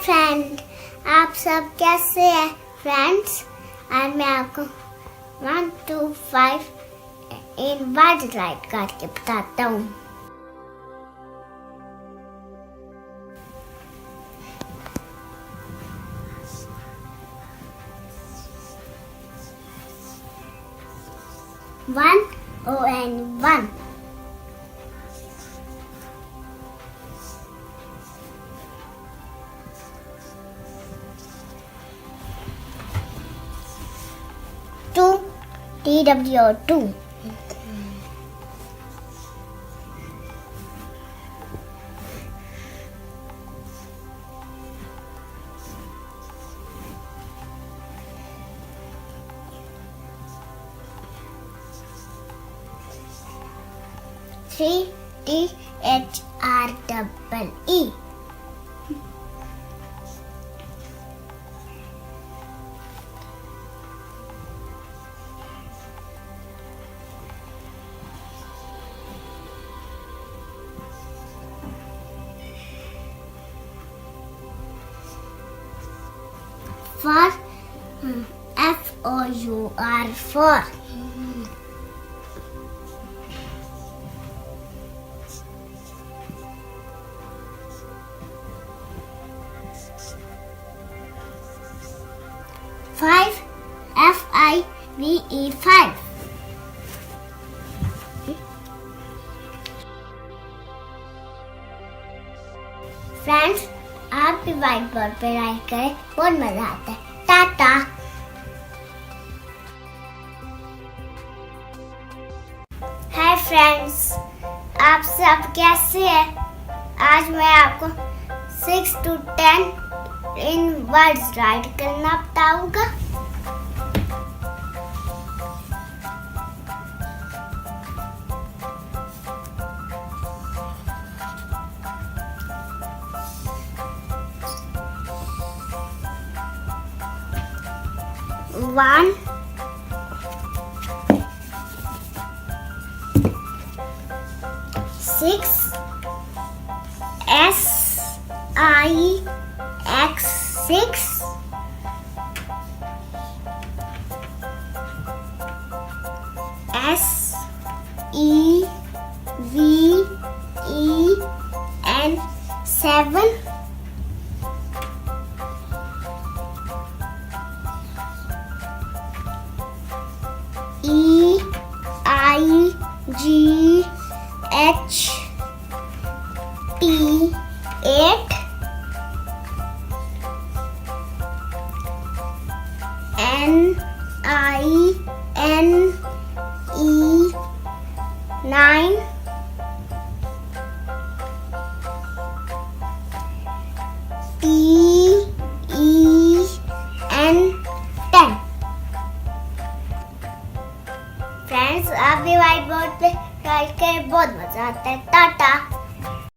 Friend, आप सब कैसे हैं फ्रेंड्स? आज मैं आपको 1 to 5 इन वर्ड्स राइट करके बताता हूँ। One O-N-1 Two T-W-2 Three T-H-R-E-E 4 F-O-U-R 4 5 F-I-V-E 5 friends, आप भी व्हाइट बोर्ड पे राइट करें, बहुत मजा आता है। टाटा। हाय फ्रेंड्स, आप सब कैसे हैं? आज मैं आपको 6 to 10 इन वर्ड्स राइट करना बताऊंगा। One six S-I-X 6 S-E-V-E-N 7 E-I-G-H-T 8 N-I-N-E 9 T-E-N 10 friends, आप भी व्हाइट बोर्ड पे राइट करें, बहुत मजा आता है। टाटा।